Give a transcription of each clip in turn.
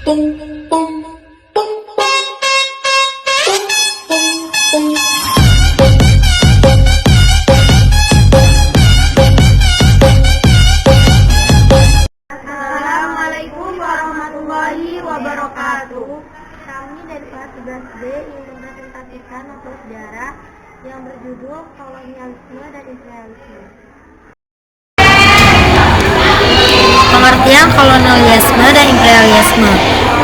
Assalamualaikum warahmatullahi wabarakatuh. Kami dari kelas 11B ingin mempresentasikan novel sejarah yang berjudul Kolonialisme dan Imperialisme. Pengertian kolonialisme dan imperialisme.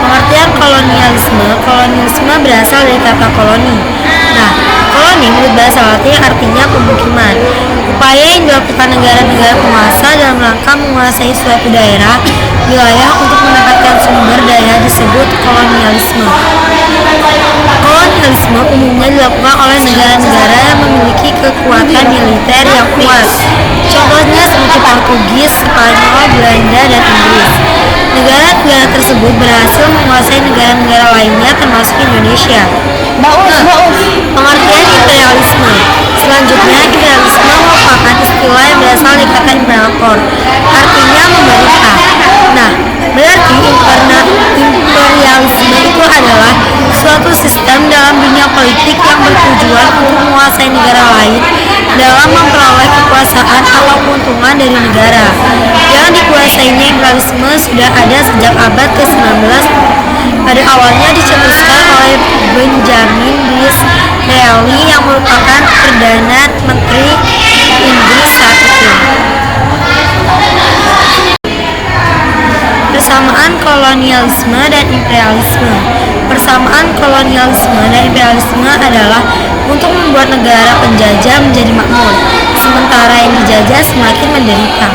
Pengertian kolonialisme berasal dari kata koloni. Nah, koloni menurut bahasa Latin artinya pemukiman. Upaya yang dilakukan negara-negara penguasa dalam rangka menguasai suatu daerah, wilayah untuk mendapatkan sumber daya disebut kolonialisme. Kolonialisme umumnya dilakukan oleh negara-negara yang memiliki kekuatan militer yang kuat. Contohnya seperti Portugis, Spanyol, Belanda, dan Inggris. Negara-negara tersebut berhasil menguasai negara-negara lainnya termasuk Indonesia. Pengertian imperialisme. Selanjutnya, imperialisme merupakan istilah yang berasal dari kata imperator, artinya memerintah. Nah, berarti imperialisme itu adalah suatu sistem dalam dunia politik yang bertujuan untuk menguasai negara lain dalam memperoleh kekuasaan atau keuntungan dari negara. Yang dikuasainya imperialisme sudah ada sejak abad ke-19. Pada awalnya dicetuskan oleh Benjamin Disraeli yang merupakan Perdana Menteri Inggris saat itu. Persamaan kolonialisme dan imperialisme. Persamaan kolonialisme dan imperialisme adalah untuk membuat negara penjajah menjadi makmur, sementara yang dijajah semakin menderita.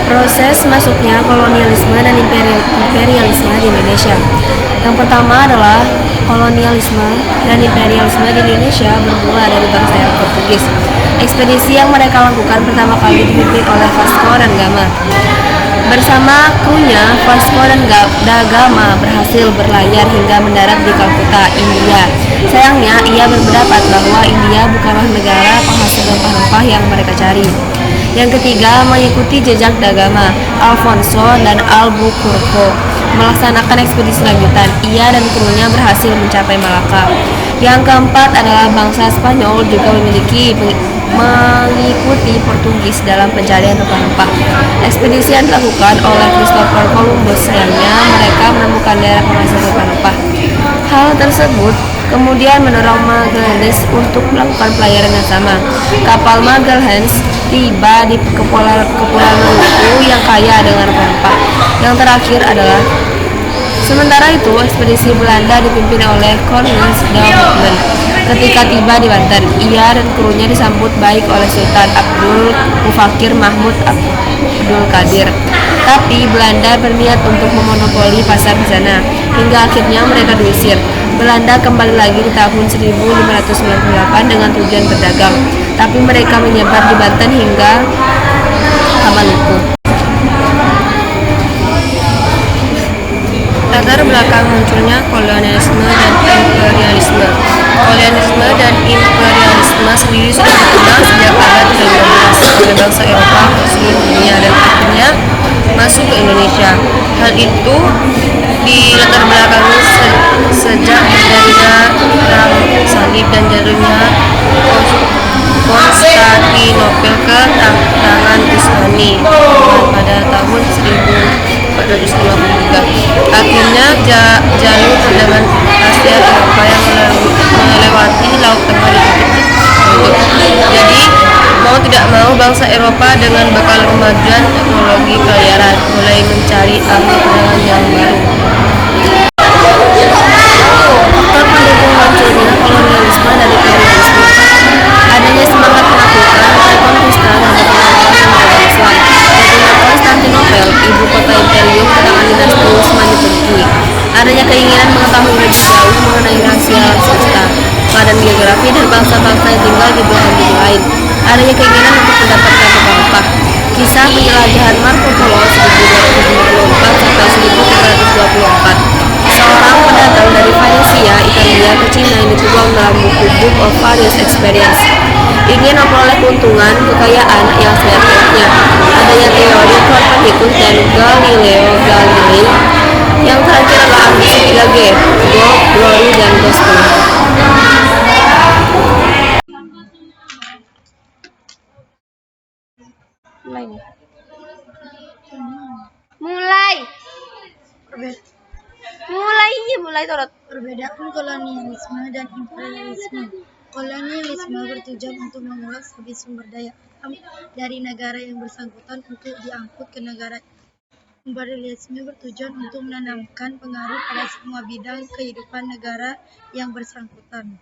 Proses masuknya kolonialisme dan imperialisme di Indonesia. Yang pertama adalah kolonialisme dan imperialisme di Indonesia bermula dari bangsa Portugis. Ekspedisi yang mereka lakukan pertama kali dipimpin oleh Vasco da Gama. Bersama krunya, Vasco da Gama berhasil berlayar hingga mendarat di Kalkuta, India. Sayangnya, ia berpendapat bahwa India bukanlah negara penghasil rempah-rempah yang mereka cari. Yang ketiga, mengikuti jejak da Gama, Alfonso dan Albuquerque melaksanakan ekspedisi lanjutan. Ia dan krunya berhasil mencapai Malaka. Yang keempat adalah bangsa Spanyol juga mengikuti Portugis dalam pencarian rempah-rempah. Ekspedisi yang dilakukan oleh Christopher Columbus, sayangnya mereka menemukan daerah penghasil rempah-rempah. Hal tersebut kemudian mendorong Magallanes untuk melakukan pelayaran yang sama. Kapal Magallanes tiba di Kepulauan Maluku yang kaya dengan rempah. Yang terakhir adalah sementara itu ekspedisi Belanda dipimpin oleh Cornelis de Hoogland. Ketika tiba di Banten, ia dan krunya disambut baik oleh Sultan Abdul Mufakir Mahmud Abdul Qadir. Tapi Belanda berniat untuk memonopoli pasar di sana, hingga akhirnya mereka diusir. Belanda kembali lagi di tahun 1598 dengan tujuan berdagang, tapi mereka menyebar di Banten hingga Maluku. Latar belakang munculnya kolonialisme dan imperialisme. Kolonialisme dan imperialisme sendiri sudah dikenal sejak abad ke-15 oleh bangsa Eropa ke seluruh dunia dan akhirnya masuk ke Indonesia. Hal itu dilatar belakangi sejak berdirinya Perang Salib dan jatuhnya Konstantinopel ke tangan Utsmani pada tahun 1453. Akhirnya jalur perdagangan Asia Eropa yang melewati Laut Tengah ditutup. Jadi mau tidak mau bangsa Eropa dengan bekal kemajuan teknologi pelayaran mulai mencari arus perdagangan yang baru. Faktor pendukung munculnya kolonialisme dan imperialisme. Adanya semangat menaklukkan reconquista dan perlawanan Islam. Jatuhnya Konstantinopel, ibu kota imperium ke tangan dinasti Utsmani Turki. Adanya keinginan mengetahui lebih jauh mengenai rahasia alam semesta, keadaan geografi dan bangsa-bangsa yang tinggal di belahan bumi lain. Adanya keinginan untuk mendapatkan rempah-rempah. Kisah penjelajahan Marco Polo 1254 sampai 1324. Seorang pedagang dari Venesia, Italia ke Cina yang dituang dalam buku Book of Various Experience. ingin memperoleh keuntungan, kekayaan yang sebanyak-banyaknya. Adanya teori Copernicus dan Galileo Galilei. Yang terakhir adalah ambisi 3G, gold, glory, dan gospel. Mulai. Mulai Torot. Perbedaan kolonialisme dan imperialisme. Kolonialisme bertujuan untuk menguras habis sumber daya alam dari negara yang bersangkutan untuk diangkut ke negara. Imperialisme bertujuan untuk menanamkan pengaruh pada semua bidang kehidupan negara yang bersangkutan.